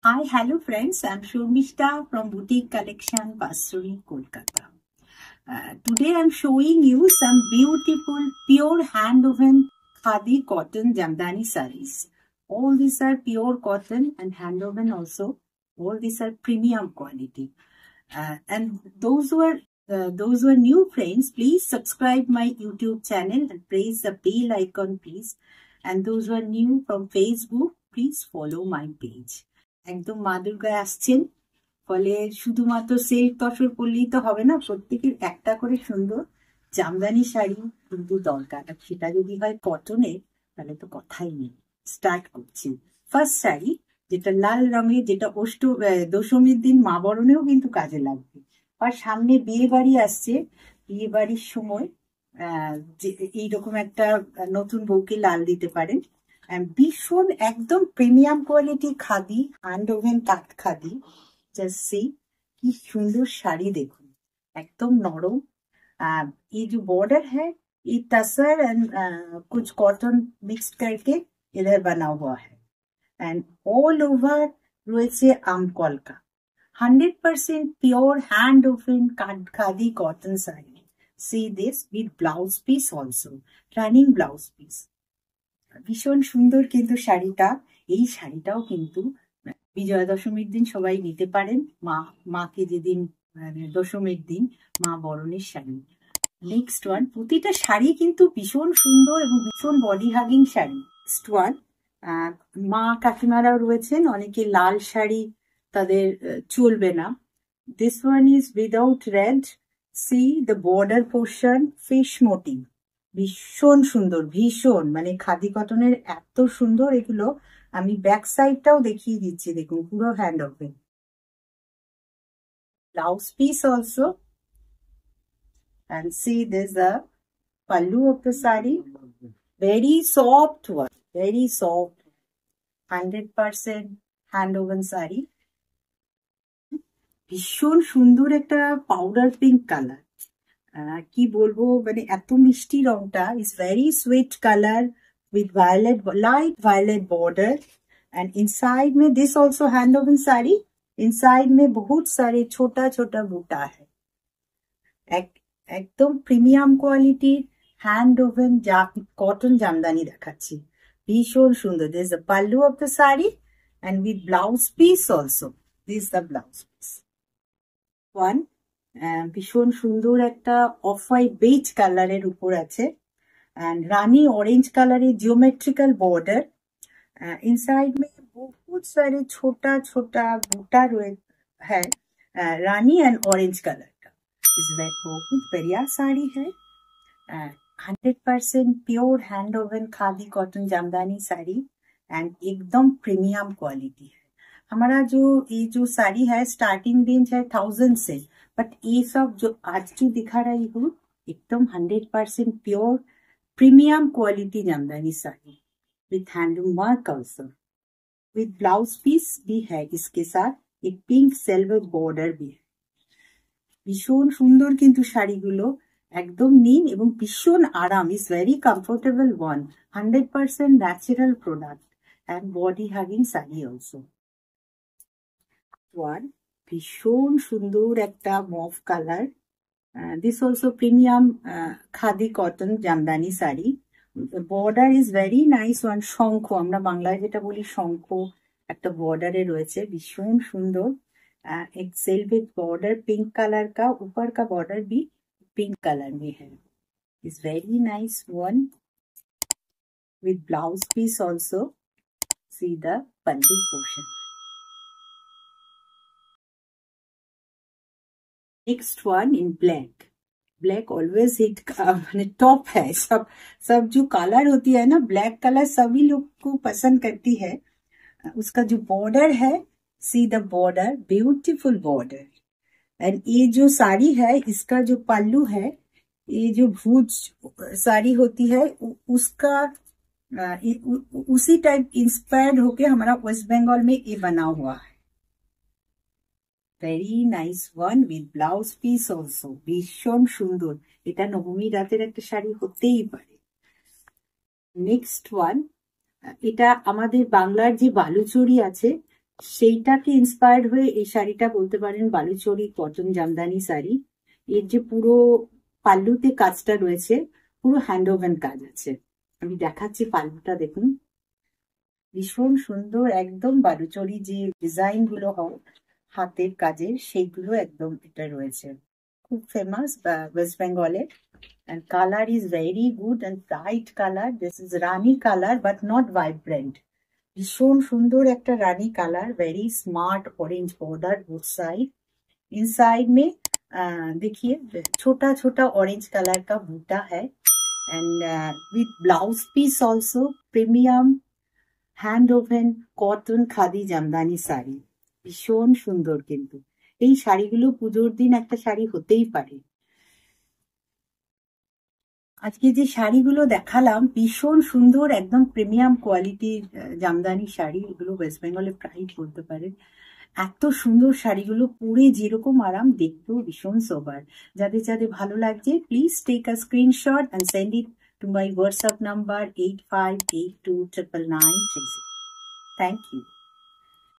Hi, hello friends. I'm Shurmishta from Boutique Collection, Pasuri, Kolkata. Today I'm showing you some beautiful pure hand-woven khadi cotton jamdani sarees. All these are pure cotton and hand-woven also. All these are premium quality. And those who are new friends, please subscribe my YouTube channel and press the bell icon, please. And those who are new from Facebook, please follow my page. একদম মা দুর্গায় আসছেন, ফলে শুধুমাত্র silk tussar পরলেই তো হবে না, প্রত্যেকের একটা করে সুন্দর জামদানি শাড়ি কিন্তু দরকার। আর সেটা যদি হয় কটনের, তাহলে তো কথাই নেই। স্টার্ট করছি। ফার্স্ট শাড়ি, যেটা লাল রঙের, যেটা দশমীর দিন মা বরণেও কিন্তু কাজে লাগবে। আর সামনে বিয়ে বাড়ি আসছে, বিয়ে বাড়ির সময় এইরকম একটা নতুন বউকে লাল দিতে পারেন। ভীষণ একদম premium quality khadi, hand woven cut khadi. Just see কি সুন্দর শাড়ি দেখুন, एकदम नरम। ये जो बॉर्डर है ये टसर एंड कुछ कॉटन मिक्स करके इधर बना हुआ है। एंड ऑल ओवर রয়েছে আমকলকা 100% pure hand woven khadi cotton sari. See this with blouse piece also, running blouse piece। ভীষণ সুন্দর কিন্তু শাড়িটা। এই শাড়িটাও কিন্তু বিজয়া দশমীর দিন সবাই নিতে পারেন, মাকে যেদিন দশমীর দিন মা বরণের শাড়ি। নেক্সট ওয়ান, প্রতিটা শাড়ি কিন্তু ভীষণ সুন্দর এবং ভীষণ body hugging sari. Next one, মা কাকিমারাও রয়েছেন, অনেকে লাল শাড়ি তাদের চলবে না। This one is without red. C the border portion fish motif, ভীষণ সুন্দর, ভীষণ মানে খাদি কটনের এত সুন্দর এগুলো। আমি ব্যাক সাইডটাও দেখিয়ে দিচ্ছি, দেখুন পুরো hand woven. Blouse piece also, and see this the pallu of the sari, very soft one, very soft, 100% hand woven sari। ভীষণ সুন্দর একটা পাউডার পিঙ্ক কালার, কি বলবো, মানে এত মিষ্টি রংটা। Is very sweet colour with violet, light violet border, and inside में this also hand woven sari, inside में बहुत सारे छोटा छोटा बूटा है। एकदम premium quality hand woven cotton jamdani देखाচ্ছি, ভীষণ সুন্দর। this is the pallu of the saree and with blouse piece also, this is the blouse piece one। ভীষণ সুন্দর একটা অফ হোয়াইট বেজ কালারের উপর আছে, and रानी ऑरेंज कलर है, जियोमेट्रिकल बॉर्डर। इनसाइड में बहुत सारे छोटा छोटा बूटा है, रानी एंड ऑरेंज कलर का। इसमें बहुत बढ़िया साड़ी है, 100% pure hand oven khadi cotton jamdani sari, and एकदम प्रीमियम क्वालिटी है। हमारा ये जो साड़ी है स्टार्टिंग रेंज है 1000 से, बट ये सब जो आज जो दिखा रही हूँ एकदम 100% pure premium quality jamdani sari with handloom work also, with blouse piece भी है इसके साथ, एक पिंक सिल्वर बॉर्डर भी है। भीषण सुंदर किंतु শাড়িগুলো একদম নীল এবং ভীষণ আরাম। Is very comfortable one, 100% natural product and body hugging sari also. One ভীষণ সুন্দর একটা mauve colour, this also premium khadi cotton jamdani sari। the border is very nice one, শঙ্খ, আমরা বাংলায় যেটা বলি শঙ্খ একটা বর্ডারে রয়েছে, ভীষণ সুন্দর। एक सिल्वर बॉर्डर पिंक कलर का, ऊपर का बॉर्डर भी पिंक कलर में है। Is very nice one with blouse piece also। see the pallu portion। Next one in black. Black always hit मैंने टॉप है, सब जो कलर होती है ना, ब्लैक कलर सभी लोग को पसंद करती है। उसका जो बॉर्डर है, see the border, beautiful border. And ये जो साड़ी है इसका जो पल्लू है, ये जो भूज साड़ी होती है उसका उसी टाइप इंस्पायर्ड होके हमारा वेस्ट बंगाल में ये बना हुआ है। Very nice one with blouse piece also, ভীষণ সুন্দর। এটা নবমী রাতের একটা শাড়ি হতেই পারে। নেক্সট ওয়ান, এটা আমাদের বাংলার যে বালুচরি আছে সেইটাকে ইন্সপায়ার্ড হয়ে এই শাড়িটা বলতে পারেন বালুচরী কটন জামদানি শাড়ি। এর যে পুরো পাল্লুতে কাজটা রয়েছে, পুরো হ্যান্ড ওভেন কাজ আছে। আমি দেখাচ্ছি পাল্লুটা, দেখুন ভীষণ সুন্দর, একদম বালুচরী যে ডিজাইন গুলো হয় হাতের কাজের, সেইগুলো একদম এটা রয়েছে। খুব ফেমাস ওয়েস্ট বেঙ্গলে। And color is very good and bright color. This is Rani color but not vibrant. भीषण सुंदर একটা রানী colour, very smart orange border both side. Inside में देखिए छोटा छोटा ऑरेंज कलर का बूटा है and with blouse piece also premium hand woven cotton khadi jamdani sari. ভীষণ সুন্দর, কিন্তু এই শাড়িগুলো পুজোর দিন একটা শাড়ি হতেই পারে। আজকে যে শাড়িগুলো দেখালাম ভীষণ সুন্দর, একদম প্রিমিয়াম কোয়ালিটির জামদানি শাড়ি। এগুলো ওয়েস্ট বেঙ্গলে প্রায় বলতে পারেন। এত সুন্দর শাড়িগুলো পরে যেরকম আরাম, দেখতেও ভীষণ সোবার। যাদের যাদের ভালো লাগছে please take a screenshot and send it to my WhatsApp number 8582999936। Thank you.